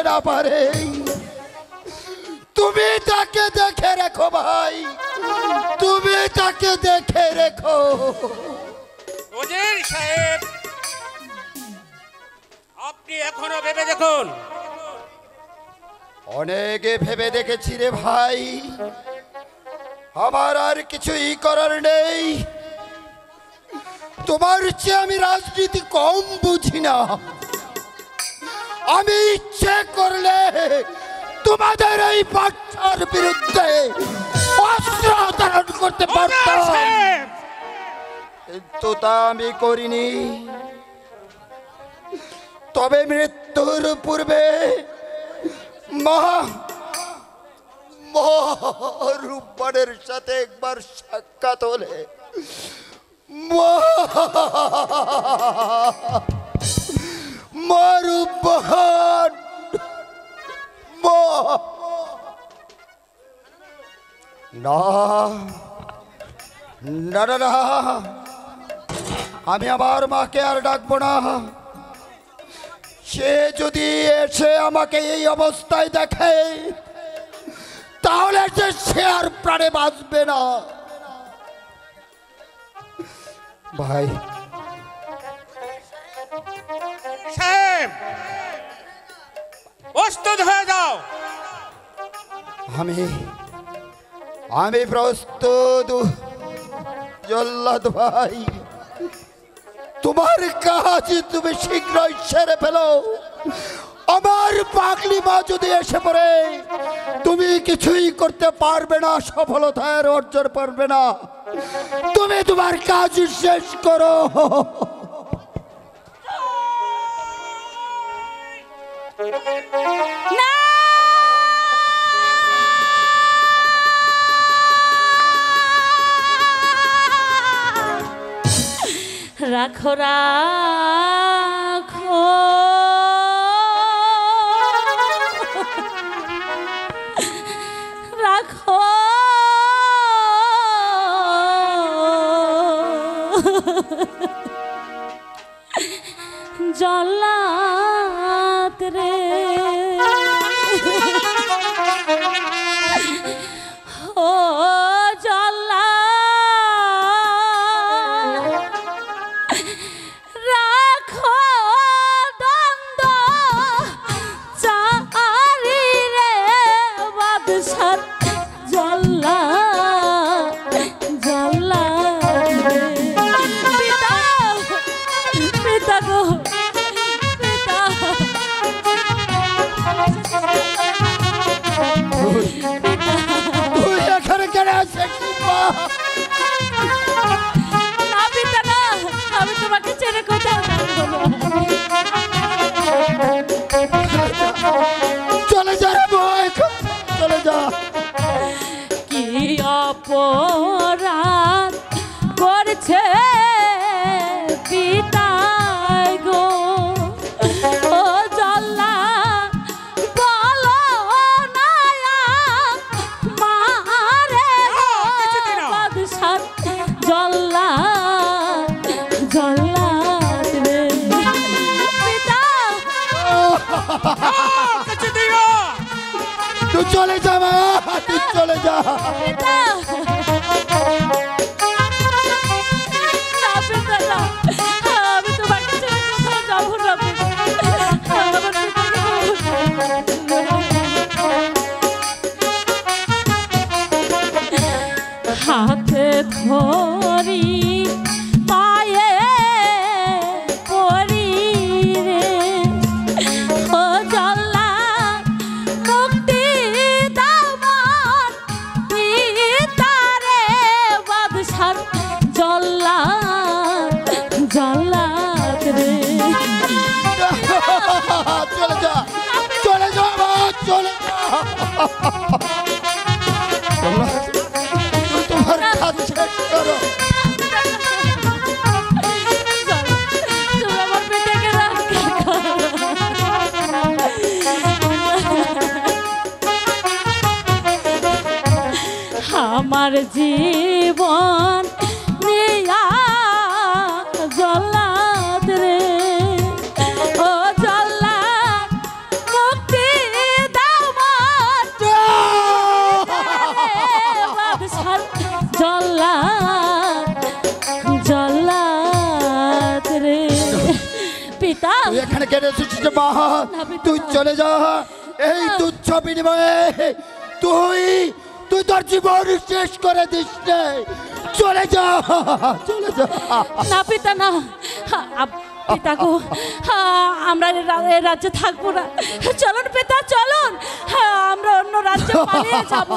না পারে। তুমি তাকে দেখে রেখো ভাই, তুমি তাকে দেখে রেখো। উজির সাহেব, আপনি এখনো ভেবে দেখুন। অনেকে ভেবে দেখেছি রে ভাই, আমার আর কিছুই করার নেই। তোমার চেয়ে আমি রাজনীতি কম বুঝি না। আমি ইচ্ছে করলে তোমাদের এই বাচ্চার বিরুদ্ধে অস্ত্র ধারণ করতে পারতাম, কিন্তু তা আমি করিনি। তবে মৃত্যুর পূর্বে রূপবানের সাথে একবার সাক্ষাৎ হলে রূপবান না না না না, আমি আমার মাকে আর ডাকবো না। সে যদি এসে আমাকে এই অবস্থায় দেখে তাহলে সে আর প্রাণে বাঁচবে না। ভাই সাহেব, প্রস্তুত হয়ে যাও। আমি প্রস্তুত জল্লাদ ভাই। তোমার কাজ তুমি শীঘ্রই সেরে ফেলো। আমার পাগলি মা যদি এসে পড়ে তুমি কিছুই করতে পারবে না, সফলতার অর্জন পারবে না। তুমি তোমার কাজ শেষ করো। রাখো রাখো রাখো জল্লাদ রে, ও তুই এখানে কেন আসিস? আমি তোমাকে ছেড়ে কোথাও চলে যা রে ভাই, চলে যা। কি অপরাধ করছে পিতা গো, ও জল্লা বলো না মারে বাদশাহ জল্লা জল্লা রে পিতা। তুই চলে যা মা, তুই চলে যা। আমি তোমাকে ছেড়ে কোথাও যাবো না। হাতে ধরি পায়ে পড়ি রে, ও জল্লা মুক্তি দাও মোর পিতারে বাদশাহ জল্লা জল্লাদ রে। চলে যা, চলে যা মা, চলে যা। তোমার কাজ শেষ করো। আমার জীবন নিয়া জল্লাদ রে, ও জল্লাদ মুক্তি এখানে কেটে এসেছিস মা? তুই চলে যা। এই তুচ্ছ বিনিময়ে তুই তুই তোর জীবন শেষ করে দিস নে। চলে যা, চলে যা। না পিতা না, পিতা গো, আমরা এ রাজ্যে থাকবো না। চলুন পিতা, চলুন, আমরা অন্য রাজ্যে পালিয়ে যাব।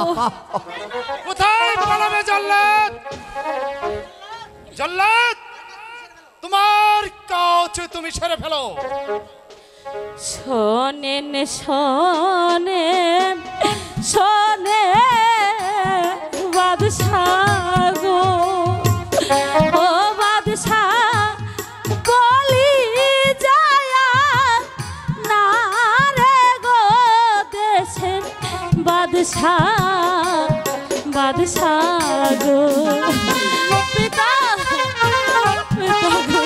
কোথায় পালাবে জল্লাদ? জল্লাদ, তোমার কাজ তুমি সেরে ফেলো। শোনেন শোনেন শোনেন বাদশাহ গো, ও বাদশাহ বলি যায় না রে গো দেশের বাদশাহ, বাদশাহ গো। পিতা, পিতা গো।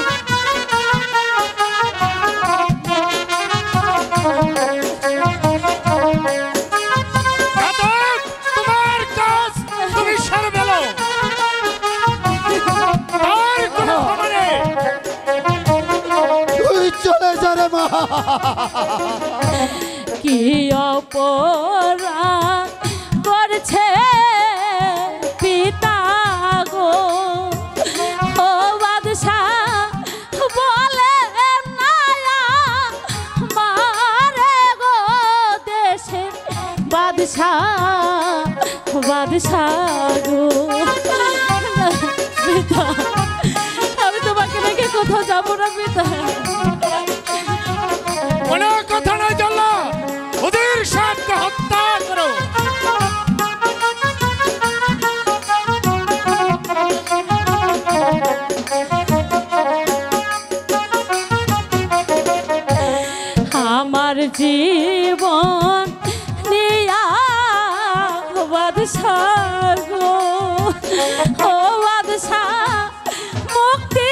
ঘাতক, তোমার কাজ তুমি সেরে ফেলো। আর কোনো ক্ষমা নেই। তুই চলে যা রে মা। কি অপরাধ করছে পিতা গো, ও বাদশাহ বলে না মারে গো দেশের বাদশাহ, বাদশাহ গো। পিতা, আমি তোমাকে রেখে কোথাও যাবো না পিতা। কোনো কথা নয় জল্লাদ, ওদের সাহেবকে হত্যা করো। আমার জীবন নিয়া বাদশাহ গো, ও বাদশাহ মুক্তি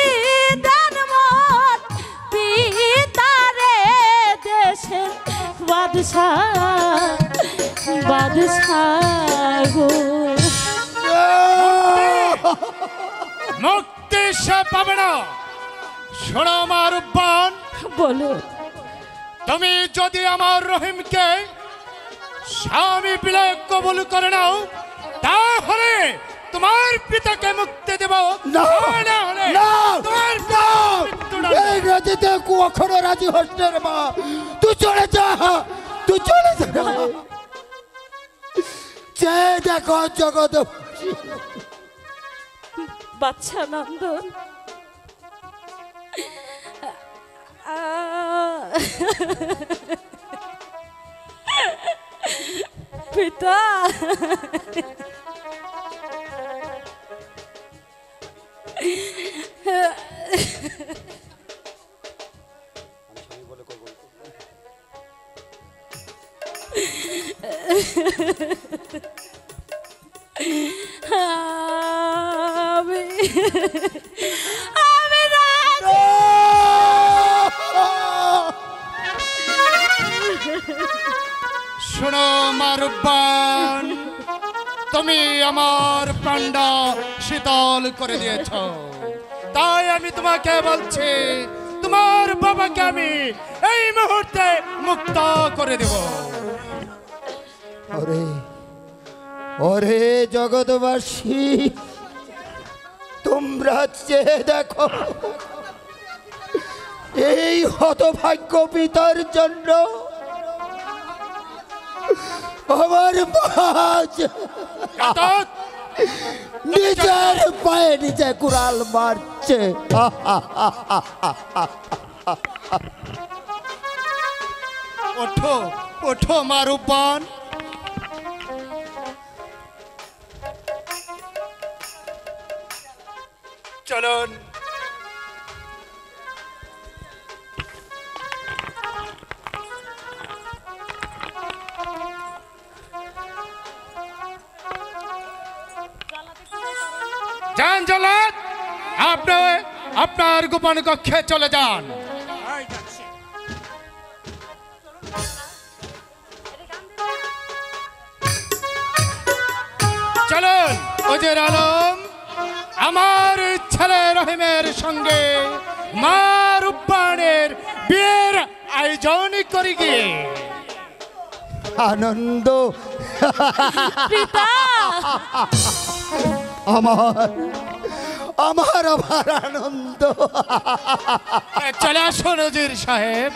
দান মন পিতারে দেশের বাদশাহ, বাদশাহ গো। মুক্তি সে পাবে না। শোনো আমার রূপবান, বলো। তুমি যদি আমার রহিমকে স্বামী বিলে কবুল করে নাও, তাহলে তোমার পিতাকে মুক্তি দেব। না, না হলে না, তোমার না, মৃত্যুদণ্ড। এই রাজিতে কখনো রাজি হস না রে মা। তুই চলে যা, তুই চলে যা। যে দেখো জগৎ বাচ্চা নন্দন, পিতা, আমি আমি রাজি। শোনো মারুবান, তুমি আমার প্রাণটা শীতল করে দিয়েছ, তাই আমি তোমাকে বলছি তোমার বাবাকে আমি এই মুহূর্তে মুক্ত করে দেব। ওরে ওরে জগৎবাসী, তোমরা চেয়ে দেখো এই হতভাগ্য পিতার জন্য আমার মাঝ ঘাতক, নিজের পায়ে নিজে কুড়াল মারছে। ওঠো ওঠো মারুবান। চলুন। যান জল্লাদ, আপনি আপনার গোপন কক্ষে চলে যান। এই যাচ্ছি। চলুন ওজের আলম, আমার ছেলে রহিমের সঙ্গে মা রূপবানের বিয়ের জৌনি করি গিয়ে আনন্দ পিতা আমার আমার আমার আনন্দ। চলে আসুন উজির সাহেব,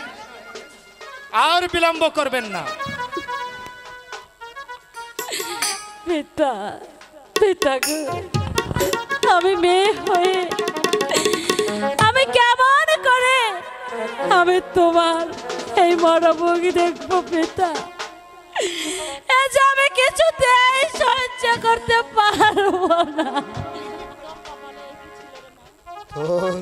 আর বিলম্ব করবেন না। পিতা পিতা গো, আমি মেয়ে হয়ে আমি কেমন করে আমি তোমার এই মরমুখ দেখবো পিতা? এ যে আমি কিছুতেই সহ্য করতে পারবো না। তোর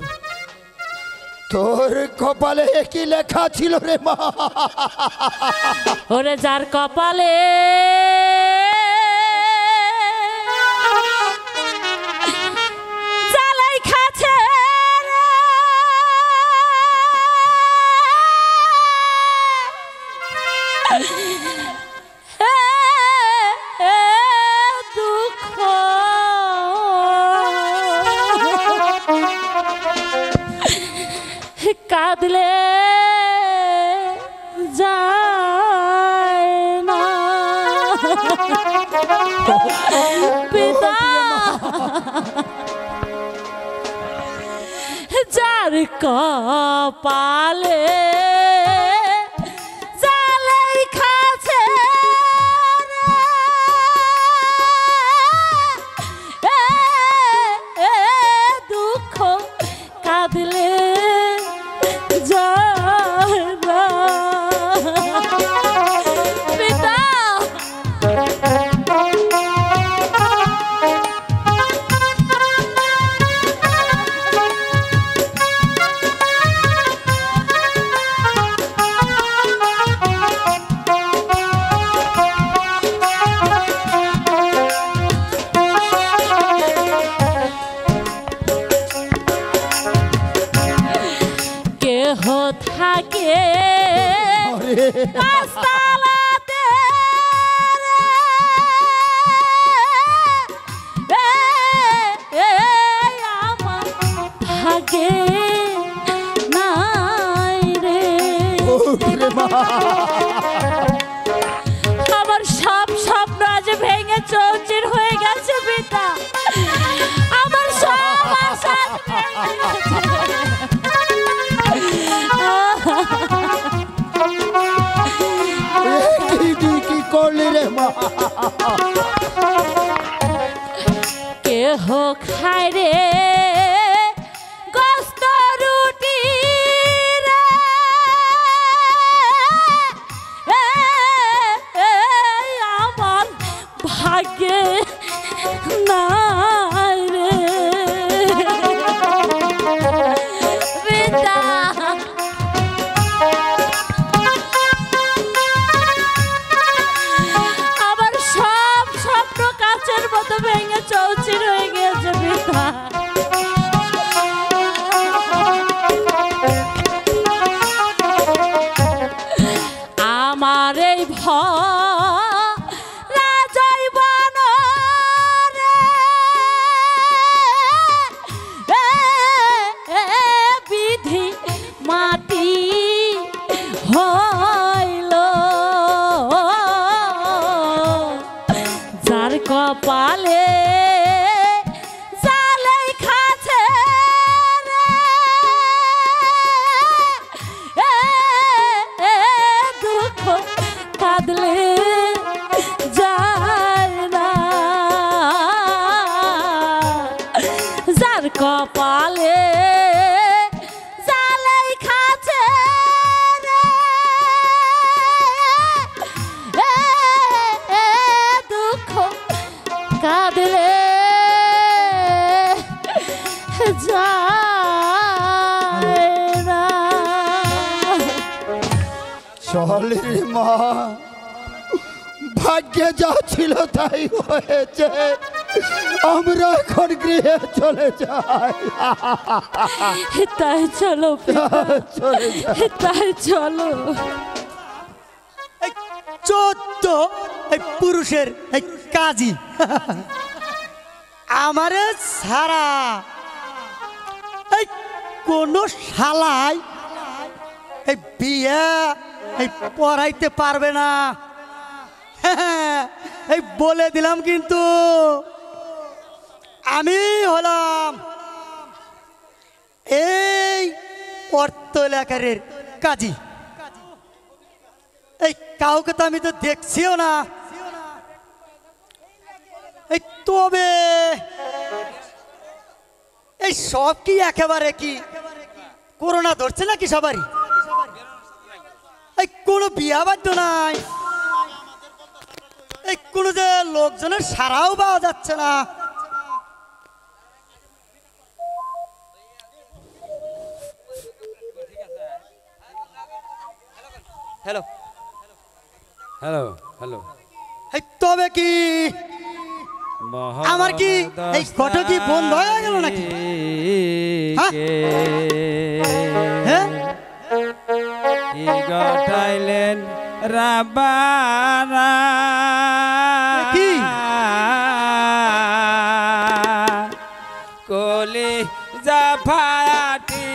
তোর কপালে কি লেখা ছিল রে মা? ওরে যার কপালে জ্বালাই খাচ্ছে রে, এ দুঃখ কাঁদলে যায় না পিতা। যার কপালে জ্বালাই খাচ্ছে রে, এ দুঃখ কাঁদলে যায় না পিতা। কেহ থাকে পাঁচতলাতে রে, আমার ভাগে নাই রে। আমার সব স্বপ্ন আজ ভেঙে চৌচির হয়ে গেছে পিতা। আমার সব আশা আজ ভেঙে গেছে। কি করলি রে মা? কেহ খায় রে গোস্ত রুটি রে, আমার ভাগ্যে নাই রে পিতা। আমার সব স্বপ্ন কাচের মতো ভেঙে চৌচির হয়ে গেছে পিতা। আমার এই রাজীবন বিধি মাটি হইল, যার কপালে জ্বালাই খাচ্ছে রে, দুঃখ কাঁদলে যায় না। যার কপালে জ্বালাই খাচ্ছে রে, দুঃখ কাঁদলে যায় না। চল রে মা, ভাগ্যে যা ছিল তাই হয়েছে। আমরা এখন গৃহে চলে যাই। তাই চলো পিতা, চলে যাই। তাই চলো। চোদ্দ এই পুরুষের এই কাজী আমারে ছাড়া এই কোন শালাই এই বিয়ে এই পড়াইতে পারবে না। এই বলে দিলাম, কিন্তু আমি হলাম এই অর্থ এলাকার কাজী। এই কাউকে তো আমি তো দেখছিও না। এই তবে এই সব কি একেবারে কি করোনা ধরছে নাকি সবারই? এই কোনো বিয়া বাধ্য নাই, এই কোনো যে লোকজনের সারাও পাওয়া যাচ্ছে না। হ্যালো হ্যালো হ্যালো এই তবে কি আমার কি এই ফটো কি বন্ধ হয়ে গেল নাকি? হ্যাঁ? হ্যাঁ? গটাইলেন রাবারা কি? কলি জাফাটি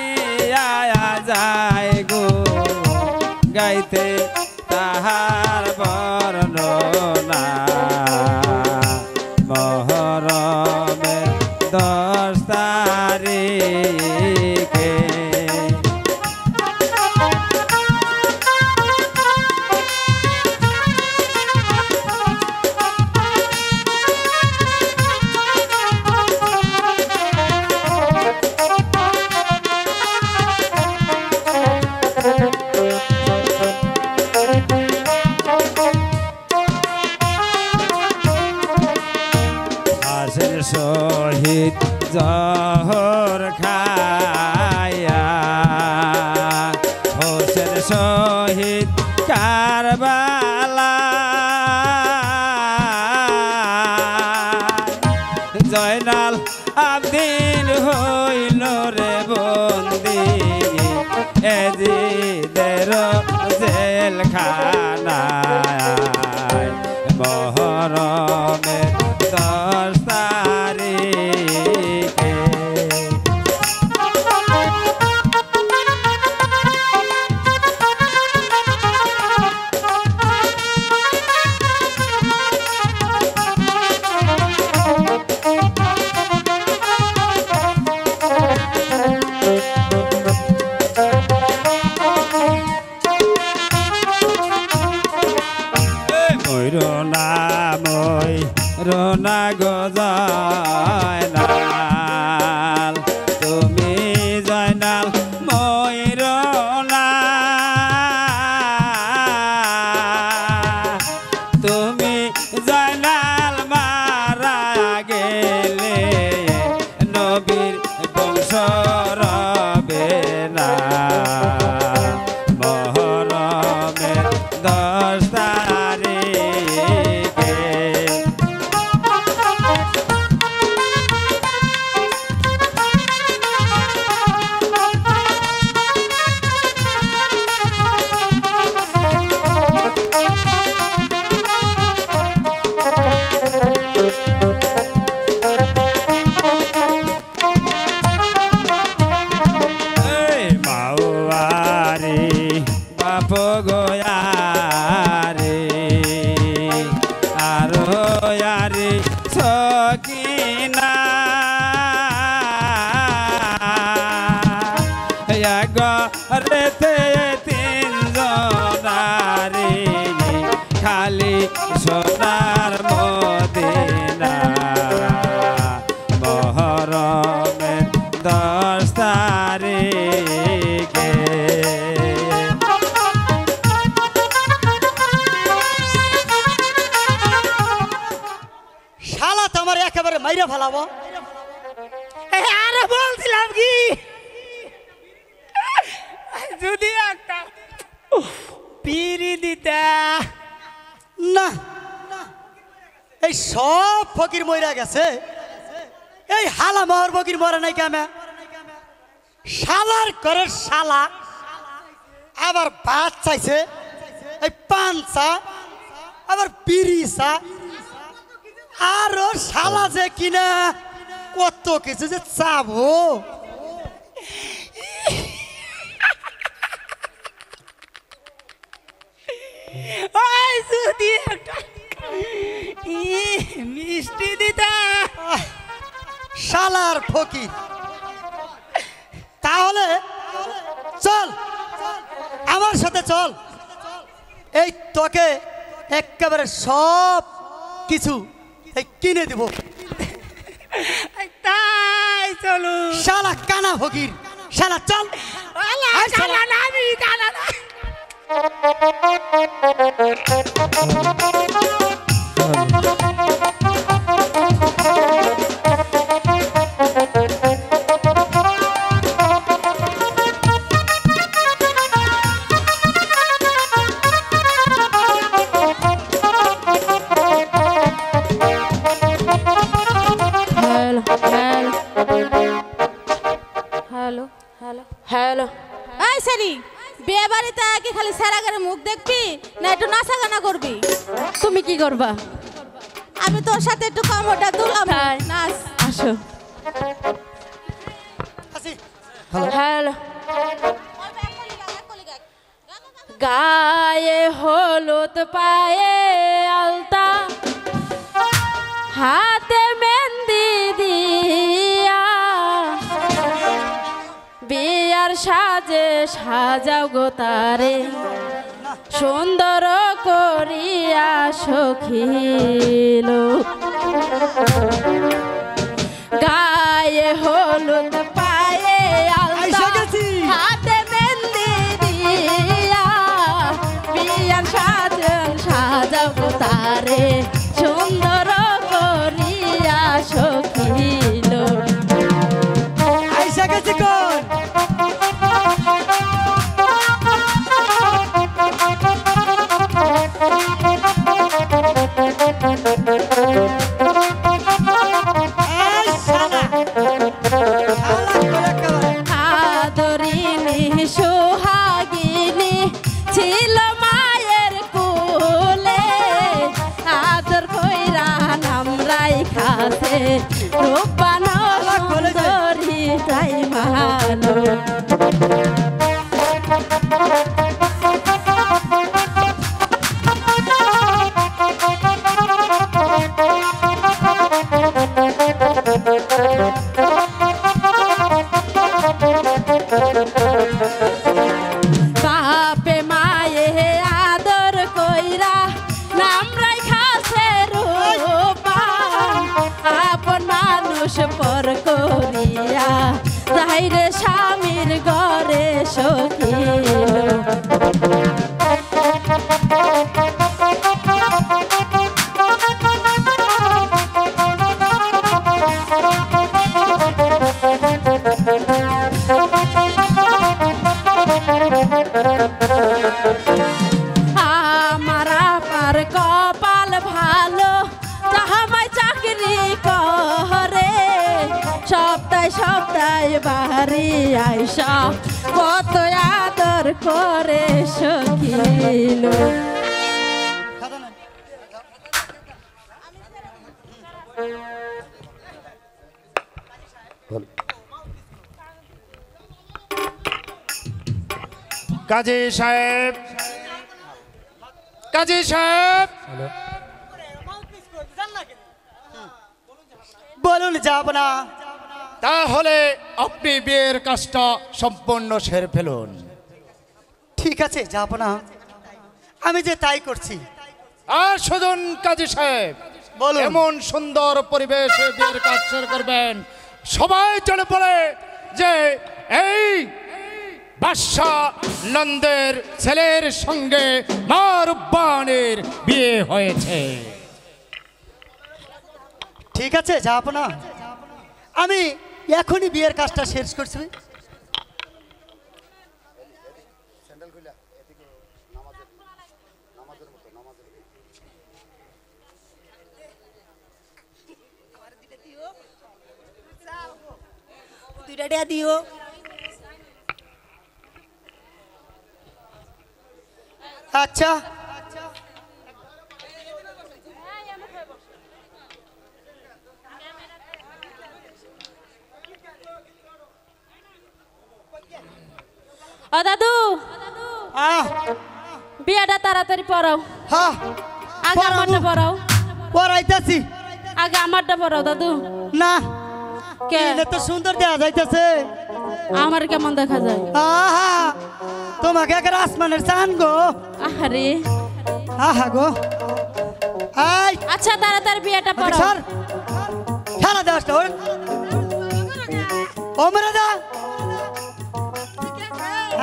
আয়া যায় গো গাইতে তাহার বর্ণনা মহরমের 10 তারিখে। শহীদ জহর খায়া হোসেন শহীদ কারবালা জয়নাল আবদিন হইল রে বন্দি এজিদের জেলখানায় মহরমের 10 তারিখে। রোনা গজায়নাল তুমি জয়নাল মই রোনা তুমি জয়নাল মারা গেলে নবীর বংশ রবে না মহরমের 10 তারিখে। বাপ গয়ারে আরো ইয়ারে সকিনা গরেতে 3 জনারে খালি সোনার মদিনা মহরমের 10 তারিখে। শালা তো আমার একেবারে মাইরা ফেলাবো। আরে বলছিলাম কি যদি একটা পিড়ি দিতা না। এই সব ফকির মইরা গেছে, এই হালা মহর ফকির মরে নাই কেমন? শালার ঘরের শালা আবার ভাত চাইছে, এই পান চা আবার বিড়ি চা, আরো শালা যে কিনা কত কিছু যে চাবো। ওই যদি একটা মিষ্টি দিতা। শালার ফকির, তাহলে চল আমার সাথে চল, এই তোকে একেবারে সব কিছু এই কিনে দেব। তাই চলো। শালা কানা ফকির, শালা চল। আয় শালা। আমি কানা না। Hello hello hello. এই সারি, বিয়ে বাড়িতে কি খালি সারা করে মুখ দেখবি না একটু নাচা গানা করবি? তুমি কি করবা? আমি তোর সাথে একটু কামড়টা তুললাম। নাচ। আসো। আসি। হ্যালো। গায়ে হলুদ, পায়ে আলতা, হাতে মেহেন্দি দিয়া, বিয়ার সাজে সাজাও গো তারে, সুন্দর করিয়া সখিল। গায়ে হলুদ, পায়ে আলতা, হাতে মেহেন্দি দিয়া, বিয়ার সাজে সাজাও গো তারে, সুন্দর করিয়া সখিল। আইসা গেছি কোন? এই শালা, শালা করে একেবারে। আদরিনী সোহাগিনী ছিল মায়ের কোলে, আদর কইরা নাম রাইখাছে রূপবান সুন্দরী তাই ভালো। বাপে মায়ে আদর কইরা নাম রাইখাছে রূপবান, আপন মানুষ পর করিয়া যাইরে স্বামীর ঘরে সখিল। আমার আপার কপাল ভালো, জামাই চাকরি করে, সপ্তাহে সপ্তাহে বাড়ি আইসা কত আদর করে সখিল। কাজী সাহেব, কাজী সাহেব, বলুন যাব না। তাহলে আপনি বিয়ের কাজটা সম্পূর্ণ সেরে ফেলুন। ঠিক আছে, যাব না, আমি যে তাই করছি। আর শুনুন কাজী সাহেব, বলুন। এমন সুন্দর পরিবেশে বিয়ের কাজ সেরে করবেন সবাই জেনে পড়ে যে এই বাদশাহ নন্দের ছেলের সঙ্গে মা রূপবানের বিয়ে হয়েছে। ঠিক আছে, যাব না, আমি এখনই বিয়ের কাজটা শেষ করছি। দিও। আচ্ছা, ও দাদু, বিয়েটা তাড়াতাড়ি পড়াও। হ্যাঁ আগে আমারটা পড়াও। পড়াইতাছি। আগে আমারটা পড়াও দাদু। না কে? এটা তো সুন্দর দেয়া যাইতেছে। আমার কেমন দেখা যায়? আহা তোমাকে একের আসমানের চান গো। আরে আহা গো আই আচ্ছা তাড়াতাড়ি বিয়েটা পড়াও। স্যার খেলা দাস না ও মেরে দা।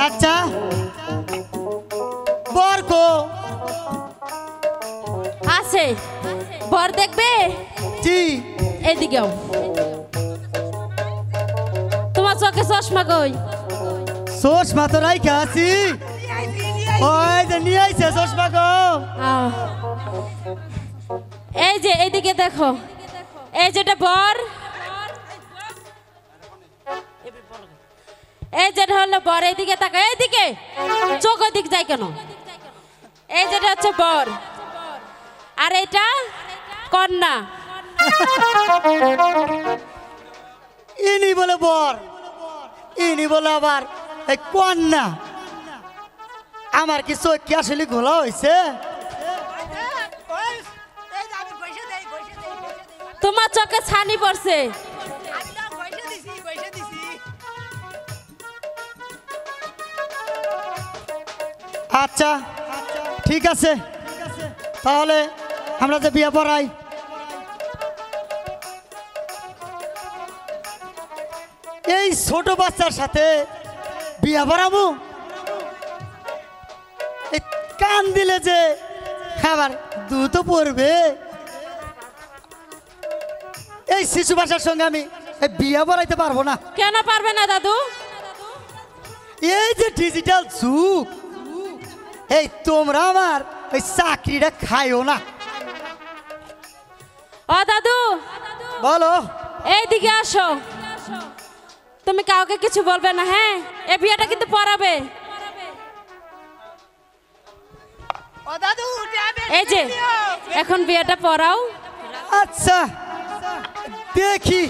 আচ্ছা বর গো আছে বর দেখবে? জি এদিকেও। তোমার চোখে চশমা কই? চশমা তো রাইখা আছি। ওই যে নিয়ে আইছে চশমা গো। আহ। এই যে এইদিকে দেখো, এই যেটা বর, এই যেটা হলো বর। এইদিকে তাকা, এইদিকে চোখ ওদিক যায় কেন? এই যেটা হচ্ছে বর আর এটা কন্যা। ইনি বলে বর, ইনি বলে আবার এই কন্যা। আমার কি চোখ কি আসলে ঘোলা হয়েছে? তোমার চোখে ছানি পড়ছে। আচ্ছা ঠিক আছে, তাহলে আমরা যে বিয়ে পড়াই। এই ছোট বাচ্চার সাথে বিয়ে পড়াবো? এই কান দিলে যে আবার দুধও পড়বে। এই শিশু বাচ্চার সঙ্গে আমি এই বিয়ে পড়াইতে পারবো না। কেন পারবে না দাদু? এই যে ডিজিটাল যুগ, এই তোমরা আমার ওই চাকরিটা খাইও না। ও দাদু বলো। এইদিকে আসো। তুমি কাউকে কিছু বলবে না, হ্যাঁ? এই বিয়েটা কিন্তু পড়াবে। এই যে এখন বিয়েটা পড়াও। আচ্ছা দেখি,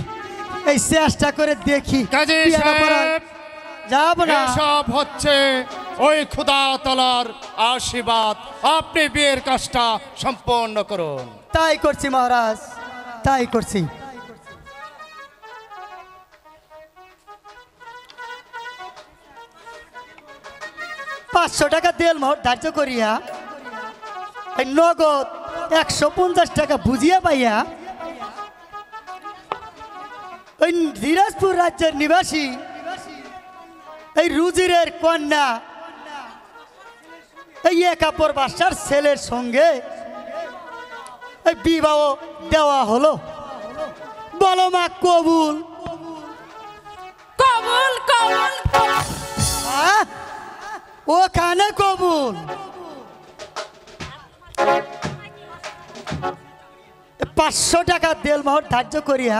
এই চেষ্টা করে দেখি। কাজী বিয়েটা পড়াই। সাহেব, যাব না। এসব হচ্ছে ওই খোদা তাআলার আশীর্বাদ। আপনি বিয়ের কাজটা সম্পন্ন করুন। তাই করছি মহারাজ, তাই করছি। $500 দেল মোহর ধার্য করিয়া এই নগদ 150 টাকা বুঝিয়া পাইয়া ওই দিনাজপুর রাজ্যের নিবাসী এই রুজিরের কন্যা এই একাপর বাসার ছেলের সঙ্গে এই বিবাহ দেওয়া হলো। বলো মা কবুল? কবুল কবুল কবুল। হ্যাঁ? ওখানে কবুল। 500 টাকা দেল মোহর ধার্য করিয়া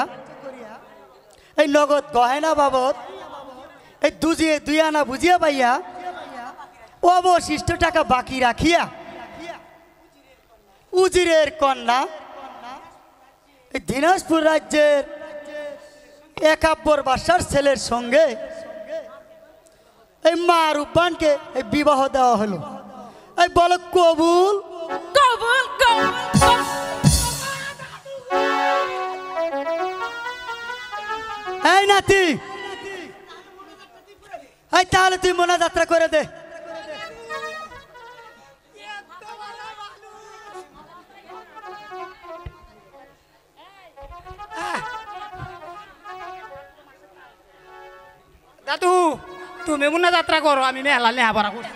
এই নগদ গহেনা বাবদ এই দুই আনা বুঝিয়া পাইয়া অবশিষ্ট টাকা বাকি রাখিয়া উজিরের কন্যা এই দিনাজপুর রাজ্যের একাব্বর বাসার ছেলের সঙ্গে এই মা রূপবানকে এই বিবাহ দেওয়া হলো। এই বলো কবুল? কবুল কবুল কবুল। এই নাতি, এই তাহলে তুই মোনাজাত্রা করে দে। দাদু তুমি মুন্না যাত্রা করো, আমি মেলা নেহাবারা করছি।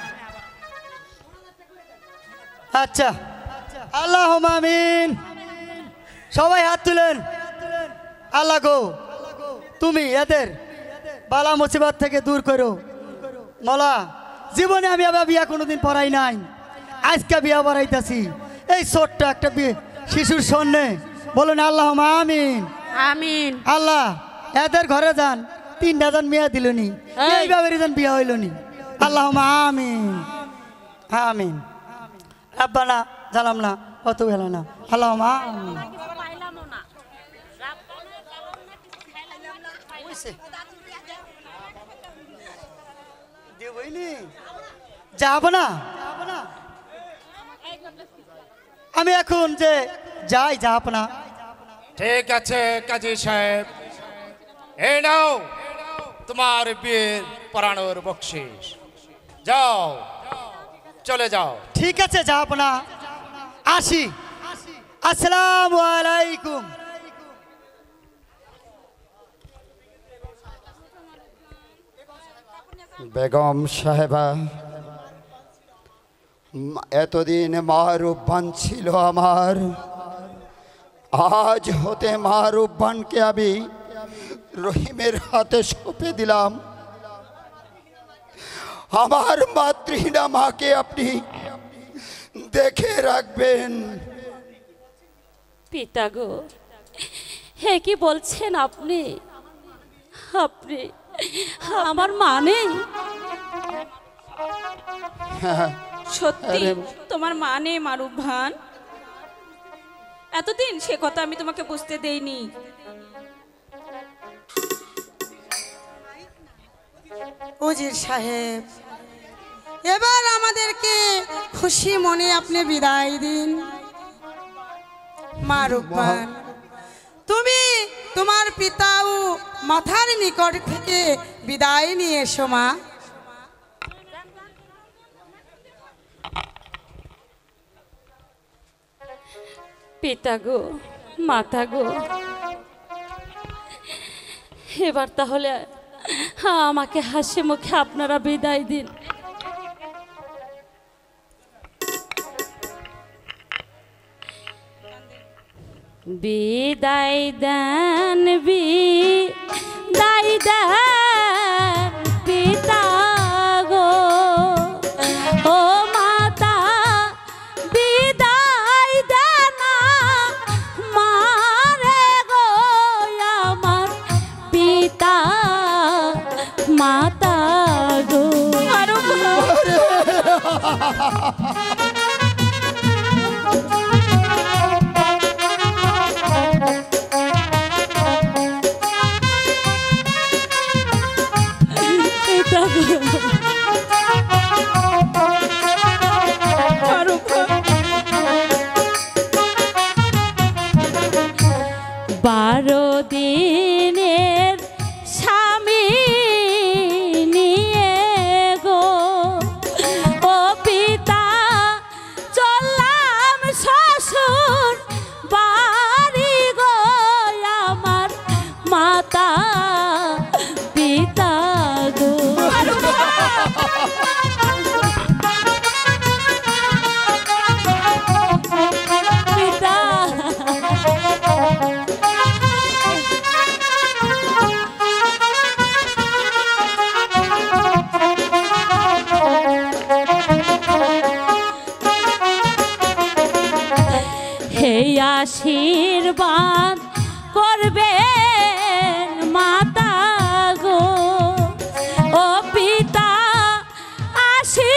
আচ্ছা, আল্লাহুম্মা আমিন। সবাই হাত তুলেন। আল্লাহ গো, তুমি এদের বালা মুসিবত থেকে দূর করো। মলা, জীবনে আমি আবার বিয়া কোনোদিন পড়াই নাই, আজকে বিয়া পড়াইতেছি এই ছোট্ট একটা শিশুর সন্নে। বলুন আল্লাহুম্মা আমিন। আমিন। আল্লাহ এদের ঘরে যান, 3টা জন মেয়ে দিলনি, এইভাবে যেন বিয়া হইলনি। আল্লাহুম্মা আমিন আমিন। রাব্বানা জালামনা ওয়া তুব আলাইনা। আল্লাহুম্মা আমিন। যাব না আমি এখন যে যাই জাহাপনা। ঠিক আছে কাজী সাহেব, এই নাও তোমার বিয়ের পড়ানোর বকশিস। যাও, চলে যাও। ঠিক আছে জাহাপনা, আসি। আসসালামু আলাইকুম। বেগম সাহেবা, এতদিন মারুব্বান ছিল আমার, আজ হতে মারুব্বানকে আমি রহিমের হাতে সঁপে দিলাম। আমার মাতৃহীনা মাকে আপনি দেখে রাখবেন। পিতা গো, হে কি বলছেন আপনি? আপনি আমার মা নেই? সত্যি তোমার মা নেই মারুফ ভান? এতদিন সে কথা আমি তোমাকে বুঝতে দেইনি। উজির সাহেব, এবার আমাদেরকে খুশি মনে আপনি বিদায় দিন। মারুফ ভান, তুমি তোমার পিতা ও মাথার নিকট থেকে বিদায় নিয়ে এসো মা। পিতা গো, মাতা গো, এবার তাহলে আমাকে হাসি মুখে আপনারা বিদায় দিন। বিদায় দেন, বিদায় দেন পিতা গো, ও মাতা বিদায় দেন মারে গো, আমার পিতা মাতা গো। বারো দিনের স্বামী নিয়ে গো, ও পিতা চললাম শ্বশুর বাড়ি গো, আমার মাতা পিতা গো। পিতা হে আশীর্বাদ করবেন মাতা গো, ও পিতা আসি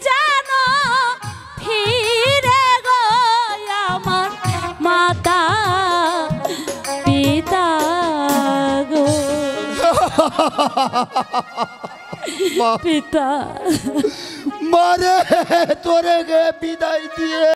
যেন ফিরে গো, আমার মাতা পিতা গো। পিতা মারে তোরে গে বিদায় দিয়ে